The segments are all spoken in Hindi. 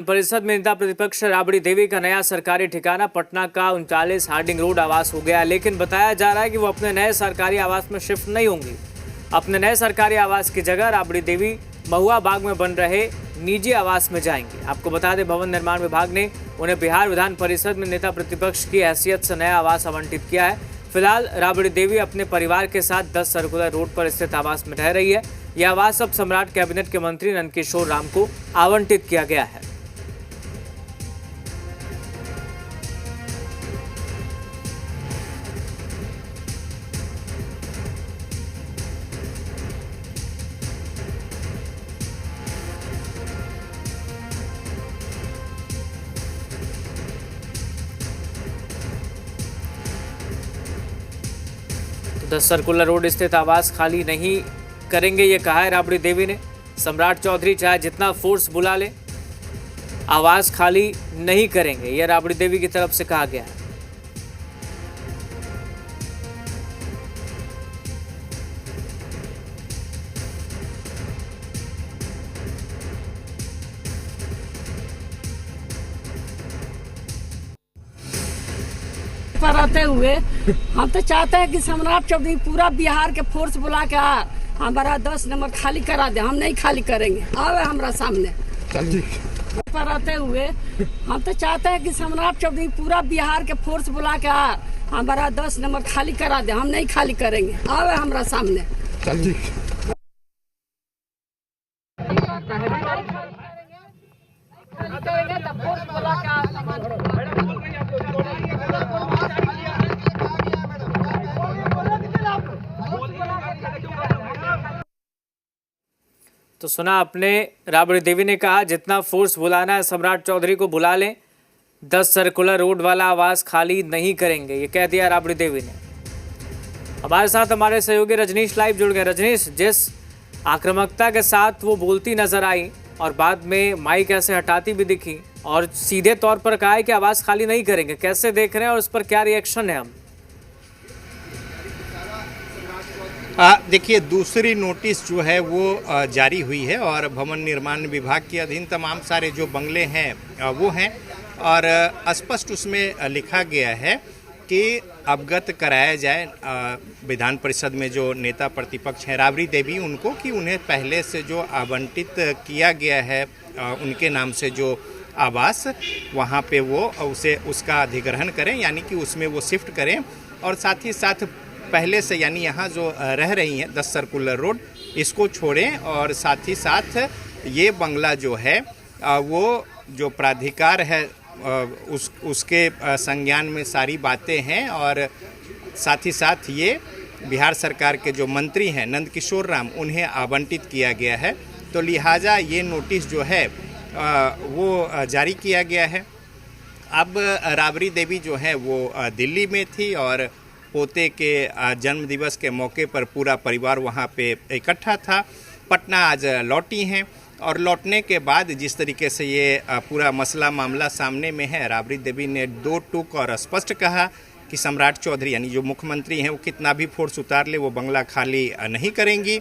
परिषद में नेता प्रतिपक्ष राबड़ी देवी का नया सरकारी ठिकाना पटना का 39 हार्डिंग रोड आवास हो गया, लेकिन बताया जा रहा है कि वो अपने नए सरकारी आवास में शिफ्ट नहीं होंगी। अपने नए सरकारी आवास की जगह राबड़ी देवी महुआ बाग में बन रहे निजी आवास में जाएंगे। आपको बता दें, भवन निर्माण विभाग ने उन्हें बिहार विधान परिषद में नेता प्रतिपक्ष की हैसियत से नया आवास आवंटित किया है। फिलहाल राबड़ी देवी अपने परिवार के साथ 10 सर्कुलर रोड पर स्थित आवास में रह रही है। यह आवास अब सम्राट कैबिनेट के मंत्री नंदकिशोर राम को आवंटित किया गया है। तो 10 सर्कुलर रोड स्थित आवास खाली नहीं करेंगे, ये कहा है राबड़ी देवी ने। सम्राट चौधरी चाहे जितना फोर्स बुला ले, आवास खाली नहीं करेंगे, यह राबड़ी देवी की तरफ से कहा गया है। पर रहते हुए हम तो चाहते हैं कि सम्राट चौधरी पूरा बिहार के फोर्स बुला के हमारा 10 नंबर खाली करा दे। हम नहीं खाली करेंगे, आवे हमारा सामने। पर रहते हुए हम तो चाहते हैं कि सम्राट चौधरी पूरा बिहार के फोर्स बुला के हमारा 10 नंबर खाली करा दे। हम नहीं खाली करेंगे, आवे हमारा सामने। तो सुना आपने, राबड़ी देवी ने कहा जितना फोर्स बुलाना है सम्राट चौधरी को बुला लें, 10 सर्कुलर रोड वाला आवास खाली नहीं करेंगे, ये कह दिया राबड़ी देवी ने। हमारे साथ हमारे सहयोगी रजनीश लाइव जुड़ गए। रजनीश, जिस आक्रामकता के साथ वो बोलती नजर आई और बाद में माइक ऐसे हटाती भी दिखी और सीधे तौर पर कहा है कि आवास खाली नहीं करेंगे, कैसे देख रहे हैं और उस पर क्या रिएक्शन है? हम देखिए, दूसरी नोटिस जो है वो जारी हुई है और भवन निर्माण विभाग के अधीन तमाम सारे जो बंगले हैं वो हैं और स्पष्ट उसमें लिखा गया है कि अवगत कराया जाए विधान परिषद में जो नेता प्रतिपक्ष हैं राबड़ी देवी उनको, कि उन्हें पहले से जो आवंटित किया गया है उनके नाम से जो आवास, वहाँ पे वो उसका अधिग्रहण करें, यानी कि उसमें वो शिफ्ट करें। और साथ ही साथ पहले से यानी यहाँ जो रह रही हैं 10 सर्कुलर रोड, इसको छोड़ें और साथ ही साथ ये बंगला जो है वो जो प्राधिकार है उसके संज्ञान में सारी बातें हैं और साथ ही साथ ये बिहार सरकार के जो मंत्री हैं नंदकिशोर राम, उन्हें आवंटित किया गया है। तो लिहाजा ये नोटिस जो है वो जारी किया गया है। अब राबड़ी देवी जो है वो दिल्ली में थी और पोते के जन्म दिवस के मौके पर पूरा परिवार वहाँ पे इकट्ठा था। पटना आज लौटी हैं और लौटने के बाद जिस तरीके से ये पूरा मसला मामला सामने में है, राबड़ी देवी ने 2 टूक और स्पष्ट कहा कि सम्राट चौधरी यानी जो मुख्यमंत्री हैं वो कितना भी फोर्स उतार ले वो बंगला खाली नहीं करेंगी।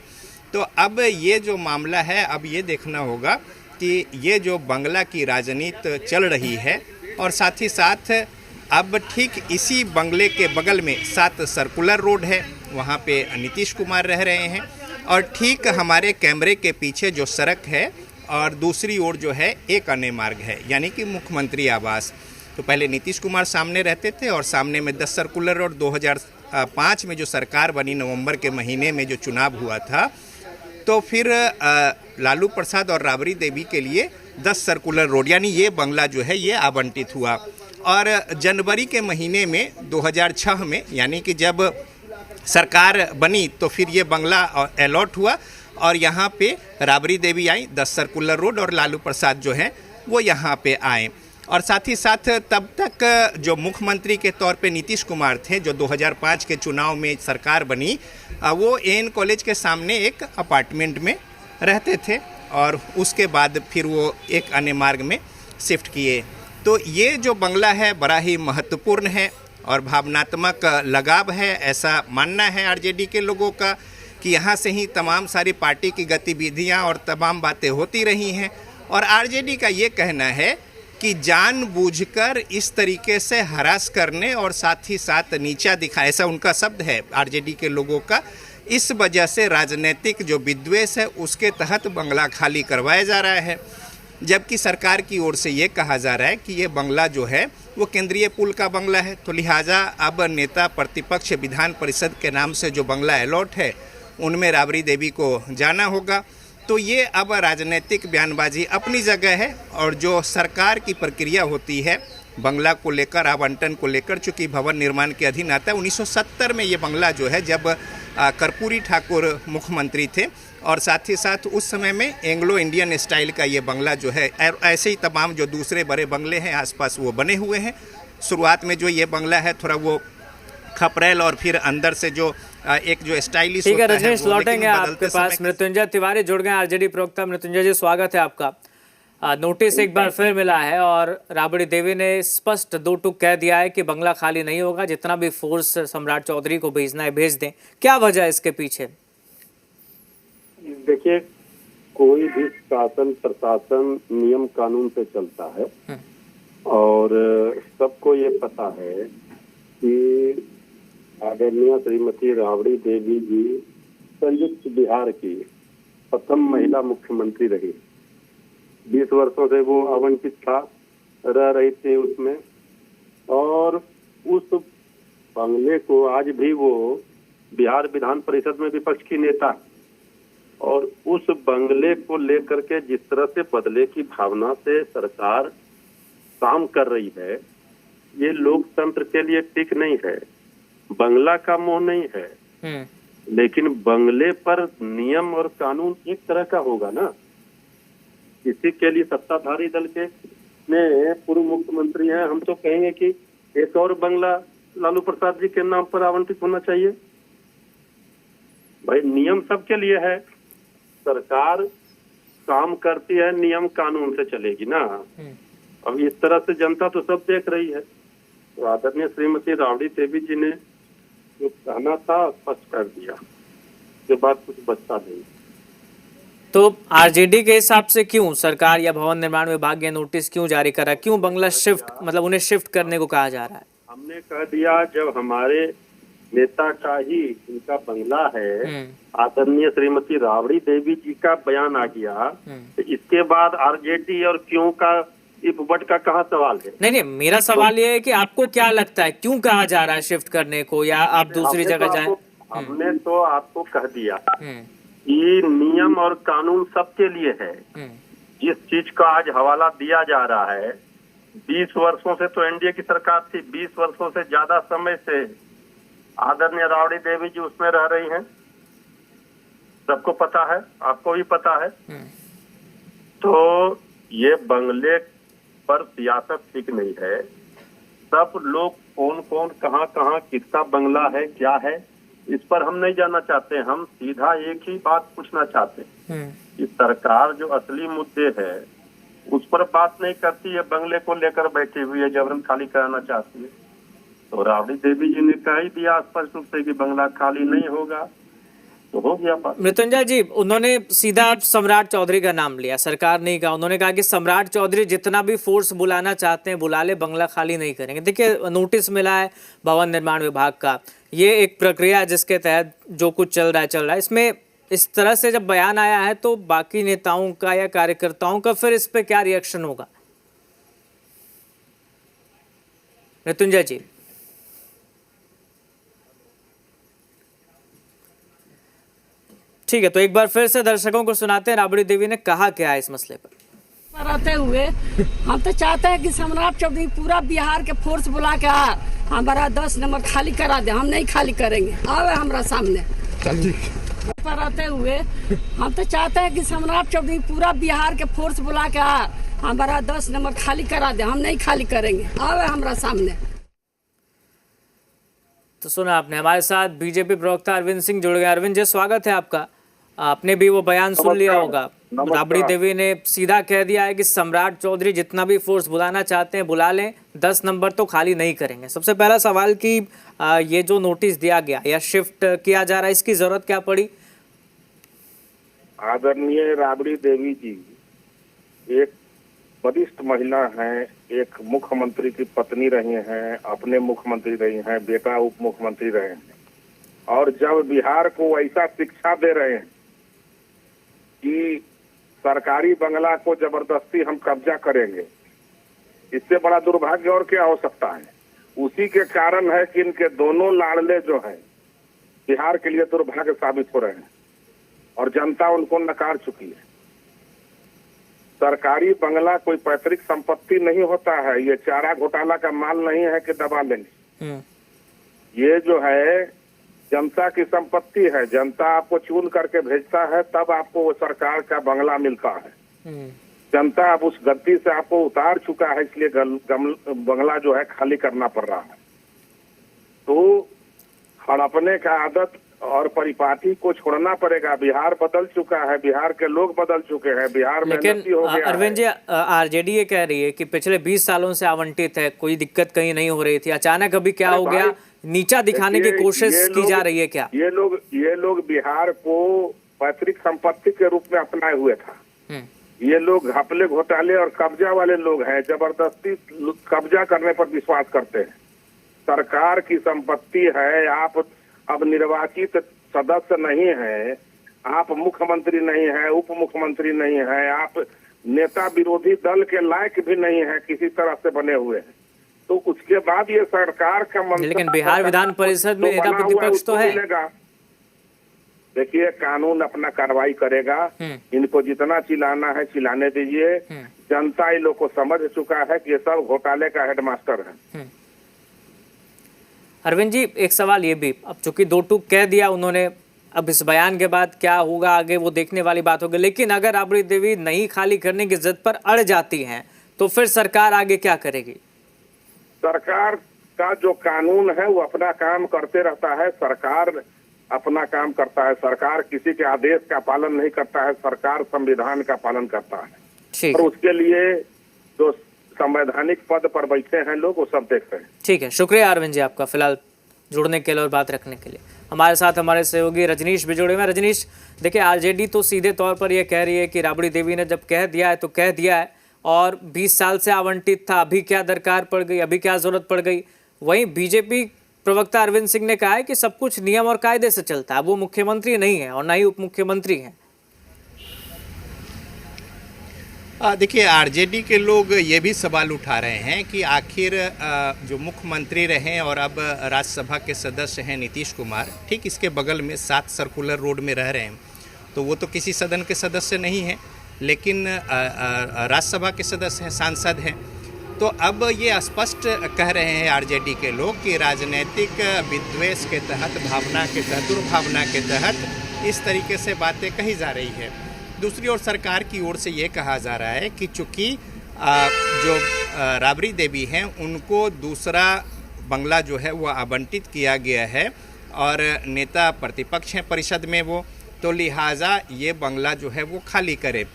तो अब ये जो मामला है, अब ये देखना होगा कि ये जो बंगला की राजनीति चल रही है और साथ ही साथ अब ठीक इसी बंगले के बगल में 7 सर्कुलर रोड है, वहाँ पे नीतीश कुमार रह रहे हैं और ठीक हमारे कैमरे के पीछे जो सड़क है और दूसरी ओर जो है एक अन्य मार्ग है, यानी कि मुख्यमंत्री आवास। तो पहले नीतीश कुमार सामने रहते थे और सामने में 10 सर्कुलर रोड। 2005 में जो सरकार बनी, नवंबर के महीने में जो चुनाव हुआ था, तो फिर लालू प्रसाद और राबड़ी देवी के लिए 10 सर्कुलर रोड यानी ये बंगला जो है ये आवंटित हुआ। और जनवरी के महीने में 2006 में यानी कि जब सरकार बनी तो फिर ये बंगला अलॉट हुआ और यहाँ पे राबड़ी देवी आई, 10 सर्कुलर रोड, और लालू प्रसाद जो हैं वो यहाँ पे आए। और साथ ही साथ तब तक जो मुख्यमंत्री के तौर पे नीतीश कुमार थे, जो 2005 के चुनाव में सरकार बनी, वो एएन कॉलेज के सामने एक अपार्टमेंट में रहते थे और उसके बाद फिर वो एक अन्य मार्ग में शिफ्ट किए। तो ये जो बंगला है बड़ा ही महत्वपूर्ण है और भावनात्मक लगाव है, ऐसा मानना है आरजेडी के लोगों का कि यहाँ से ही तमाम सारी पार्टी की गतिविधियाँ और तमाम बातें होती रही हैं और आरजेडी का ये कहना है कि जानबूझकर इस तरीके से हरास करने और साथ ही साथ नीचा दिखा, ऐसा उनका शब्द है आरजेडी के लोगों का, इस वजह से राजनीतिक जो विद्वेष है उसके तहत बंगला खाली करवाया जा रहा है। जबकि सरकार की ओर से ये कहा जा रहा है कि ये बंगला जो है वो केंद्रीय पुल का बंगला है, तो लिहाजा अब नेता प्रतिपक्ष विधान परिषद के नाम से जो बंगला अलॉट है उनमें राबड़ी देवी को जाना होगा। तो ये अब राजनीतिक बयानबाजी अपनी जगह है, और जो सरकार की प्रक्रिया होती है बंगला को लेकर, आवंटन को लेकर, चूँकि भवन निर्माण के अधीन आता है। 1970 में ये बंगला जो है, जब कर्पूरी ठाकुर मुख्यमंत्री थे, और साथ ही साथ उस समय में एंग्लो इंडियन स्टाइल का ये बंगला जो है, ऐसे ही तमाम जो दूसरे बड़े बंगले हैं आसपास वो बने हुए हैं। शुरुआत में जो ये बंगला है थोड़ा वो खपरेल और फिर अंदर से जो एक जो स्टाइलिश ठीक है होता रजनीश, वो, लौटेंगे लेकिन आपके बदलते पास। समय मृत्युंजय तिवारी जुड़ गए आरजेडी प्रवक्ता। मृत्युंजय जी, स्वागत है आपका। नोटिस एक बार फिर मिला है और राबड़ी देवी ने स्पष्ट दो टूक कह दिया है कि बंगला खाली नहीं होगा, जितना भी फोर्स सम्राट चौधरी को भेजना है भेज दें। क्या वजह है इसके पीछे? देखिए, कोई भी शासन प्रशासन नियम कानून से चलता है और सबको ये पता है कि आदरणीय श्रीमती राबड़ी देवी जी संयुक्त बिहार की प्रथम महिला मुख्यमंत्री रही। 20 वर्षों से वो आवंटित रह रही थी उसमें, और उस बंगले को आज भी वो बिहार विधान परिषद में विपक्ष की नेता, और उस बंगले को लेकर के जिस तरह से बदले की भावना से सरकार काम कर रही है, ये लोकतंत्र के लिए ठीक नहीं है। बंगला का मोह नहीं है, लेकिन बंगले पर नियम और कानून एक तरह का होगा ना। किसी के लिए सत्ताधारी दल के में पूर्व मुख्यमंत्री हैं, हम तो कहेंगे कि एक और बंगला लालू प्रसाद जी के नाम पर आवंटित होना चाहिए। भाई, नियम सबके लिए है, सरकार काम करती है नियम कानून से चलेगी ना। अब इस तरह से जनता तो सब देख रही है। तो आदरणीय श्रीमती राबड़ी देवी जी ने जो कहना था स्पष्ट कर दिया, उसके बाद कुछ बचता नहीं। तो आरजेडी के हिसाब से क्यों सरकार या भवन निर्माण विभाग ये नोटिस क्यों जारी करा? क्यों बंगला शिफ्ट, मतलब उन्हें शिफ्ट करने को कहा जा रहा है? हमने कह दिया, जब हमारे नेता का ही इनका बंगला है, आदरणीय श्रीमती राबड़ी देवी जी का बयान आ गया, तो इसके बाद आरजेडी और क्यों का इपबट का कहाँ सवाल है? नहीं, मेरा सवाल ये है कि आपको क्या लगता है क्यों कहा जा रहा है शिफ्ट करने को, या आप दूसरी जगह जाएं? हमने तो आपको कह दिया कि नियम और कानून सबके लिए है। जिस चीज का आज हवाला दिया जा रहा है, 20 वर्षों से तो एनडीए की सरकार थी, 20 वर्षों से ज्यादा समय से आदरणीय राबड़ी देवी जी उसमें रह रही हैं, सबको पता है, आपको भी पता है। तो ये बंगले पर सियासत ठीक नहीं है। सब लोग कौन कौन कहाँ कहाँ किसका बंगला है, क्या है, इस पर हम नहीं जानना चाहते। हम सीधा एक ही बात पूछना चाहते हैं कि सरकार जो असली मुद्दे है उस पर बात नहीं करती है, बंगले को लेकर बैठी हुई है, जबरन खाली कराना चाहती है। तो राबड़ी देवी जी ने कह ही दिया स्पष्ट रूप से कि बंगला खाली नहीं होगा, तो हो गया बात। मृत्युंजय जी, उन्होंने सीधा सम्राट चौधरी का नाम लिया, सरकार नहीं कहा। उन्होंने कहा कि सम्राट चौधरी जितना भी फोर्स बुलाना चाहते हैं बुला ले, बंगला खाली नहीं करेंगे। देखिए, नोटिस मिला है भवन निर्माण विभाग का, ये एक प्रक्रिया जिसके तहत जो कुछ चल रहा है। इसमें इस तरह से जब बयान आया है तो बाकी नेताओं का या कार्यकर्ताओं का फिर इस पे क्या रिएक्शन होगा? मृत्युंजय जी, ठीक है, तो एक बार फिर से दर्शकों को सुनाते हैं राबड़ी देवी ने कहा क्या है इस मसले पर। रहते हुए हम तो चाहते हैं कि सम्राट चौधरी पूरा बिहार के फोर्स बुला के हमारा 10 नंबर खाली करा दे। हम नहीं खाली करेंगे, आवे हमारा सामने। पर रहते हुए हम तो चाहते हैं कि सम्राट चौधरी पूरा बिहार के फोर्स बुला के हमारा 10 नंबर खाली करा दे। हम नहीं खाली करेंगे, आवे हमारा सामने। तो सुना आपने, हमारे साथ बीजेपी प्रवक्ता अरविंद सिंह जुड़ गए। अरविंद जी, स्वागत है आपका। आपने भी वो बयान सुन लिया होगा, राबड़ी देवी ने सीधा कह दिया है कि सम्राट चौधरी जितना भी फोर्स बुलाना चाहते हैं बुला लें, 10 नंबर तो खाली नहीं करेंगे। सबसे पहला सवाल कि ये जो नोटिस दिया गया या शिफ्ट किया जा रहा है, इसकी जरूरत क्या पड़ी? आदरणीय राबड़ी देवी जी एक वरिष्ठ महिला हैं, एक मुख्यमंत्री की पत्नी रही हैं, अपने मुख्यमंत्री रही हैं, बेटा उप मुख्यमंत्री रहे हैं, और जब बिहार को ऐसा शिक्षा दे रहे हैं कि सरकारी बंगला को जबरदस्ती हम कब्जा करेंगे, इससे बड़ा दुर्भाग्य और क्या हो सकता है। उसी के कारण है कि इनके दोनों लाडले जो हैं बिहार के लिए दुर्भाग्य साबित हो रहे हैं और जनता उनको नकार चुकी है। सरकारी बंगला कोई पैतृक संपत्ति नहीं होता है, ये चारा घोटाला का माल नहीं है कि दबा लेंगे। ये जो है जनता की संपत्ति है, जनता आपको चुन करके भेजता है, तब आपको वो सरकार का बंगला मिलता है। जनता अब उस गद्दी से आपको उतार चुका है, इसलिए बंगला जो है खाली करना पड़ रहा है। तो हड़पने का आदत और परिपाटी को छोड़ना पड़ेगा। बिहार बदल चुका है, बिहार के लोग बदल चुके हैं, बिहार में लेकिन हो गया अरविंद जी, आरजेडी ये कह रही है कि पिछले 20 सालों से आवंटित है, कोई दिक्कत कहीं नहीं हो रही थी, अचानक अभी क्या हो गया, नीचा दिखाने की कोशिश की जा रही है क्या? ये लोग बिहार को पैतृक संपत्ति के रूप में अपनाए हुए था। ये लोग घपले घोटाले और कब्जा वाले लोग हैं, जबरदस्ती कब्जा करने पर विश्वास करते हैं। सरकार की संपत्ति है, आप अब निर्वाचित सदस्य नहीं है, आप मुख्यमंत्री नहीं है, उप मुख्यमंत्री नहीं है, आप नेता विरोधी दल के लायक भी नहीं है, किसी तरह से बने हुए हैं, तो उसके बाद ये सरकार का मंत्री, लेकिन बिहार विधान परिषद में नेता प्रतिपक्ष तो है। देखिए, कानून अपना कार्रवाई करेगा, इनको जितना चिल्लाना है चिल्लाने दीजिए। जनता इन लोग को समझ चुका है कि ये सब घोटाले का हेडमास्टर है। अरविंद जी, एक सवाल ये भी, अब चूंकि दो टूक कह दिया उन्होंने, अब इस बयान के बाद क्या होगा आगे वो देखने वाली बात होगी। लेकिन अगर राबड़ी देवी नहीं खाली करने की जिद पर अड़ जाती हैं तो फिर सरकार आगे क्या करेगी? सरकार का जो कानून है वो अपना काम करते रहता है, सरकार अपना काम करता है, सरकार किसी के आदेश का पालन नहीं करता है, सरकार संविधान का पालन करता है। और उसके लिए जो संवैधानिक पद पर बैठे हैं लोग, वो सब देखते हैं। ठीक है, शुक्रिया अरविंद जी आपका फिलहाल जुड़ने के लिए और बात रखने के लिए। हमारे साथ हमारे सहयोगी रजनीश भी जुड़े हुए हैं। रजनीश, देखिए, आरजेडी तो सीधे तौर पर यह कह रही है कि राबड़ी देवी ने जब कह दिया है तो कह दिया है, और 20 साल से आवंटित था, अभी क्या दरकार पड़ गई, अभी क्या जरूरत पड़ गई। वहीं बीजेपी प्रवक्ता अरविंद सिंह ने कहा है कि सब कुछ नियम और कायदे से चलता है, वो मुख्यमंत्री नहीं है और ना ही उप मुख्यमंत्री हैं। देखिए, आरजेडी के लोग ये भी सवाल उठा रहे हैं कि आखिर जो मुख्यमंत्री रहे और अब राज्यसभा के सदस्य हैं नीतीश कुमार, ठीक इसके बगल में 7 सर्कुलर रोड में रह रहे हैं, तो वो तो किसी सदन के सदस्य नहीं हैं, लेकिन राज्यसभा के सदस्य हैं, सांसद हैं। तो अब ये स्पष्ट कह रहे हैं आरजेडी के लोग कि राजनीतिक विद्वेष के तहत, भावना के तहत, दुर्भावना के तहत इस तरीके से बातें कही जा रही है। दूसरी ओर सरकार की ओर से ये कहा जा रहा है कि चूँकि जो राबड़ी देवी हैं उनको दूसरा बंगला जो है वो आवंटित किया गया है और नेता प्रतिपक्ष हैं परिषद में वो, तो लिहाजा ये बंगला जो है वो खाली करे।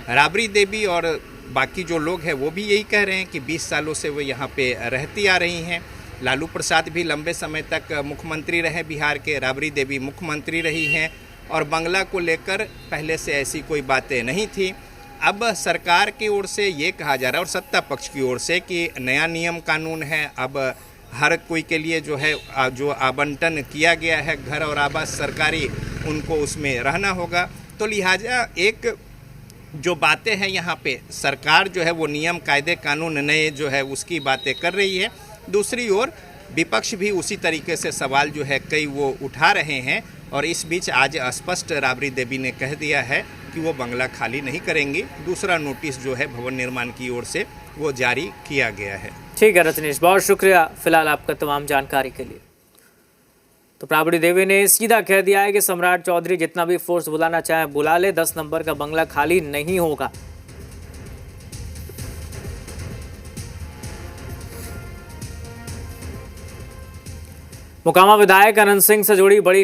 राबड़ी देवी और बाकी जो लोग हैं वो भी यही कह रहे हैं कि 20 सालों से वो यहाँ पे रहती आ रही हैं। लालू प्रसाद भी लंबे समय तक मुख्यमंत्री रहे बिहार के, राबड़ी देवी मुख्यमंत्री रही हैं और बंगला को लेकर पहले से ऐसी कोई बातें नहीं थी। अब सरकार की ओर से ये कहा जा रहा है और सत्ता पक्ष की ओर से कि नया नियम कानून है, अब हर कोई के लिए जो है जो आवंटन किया गया है घर और आवास सरकारी, उनको उसमें रहना होगा। तो लिहाजा एक जो बातें हैं यहाँ पे सरकार जो है वो नियम कायदे कानून नए जो है उसकी बातें कर रही है। दूसरी ओर विपक्ष भी उसी तरीके से सवाल जो है कई वो उठा रहे हैं और इस बीच आज स्पष्ट राबड़ी देवी ने कह दिया है कि वो बंगला खाली नहीं करेंगी। दूसरा नोटिस जो है भवन निर्माण की ओर से वो जारी किया गया है। ठीक है रजनीश, बहुत शुक्रिया फिलहाल आपका तमाम जानकारी के लिए। तो राबड़ी देवी ने सीधा कह दिया है कि सम्राट चौधरी जितना भी फोर्स बुलाना चाहे बुला ले, 10 नंबर का बंगला खाली नहीं होगा। मोकामा विधायक अनंत सिंह से जुड़ी बड़ी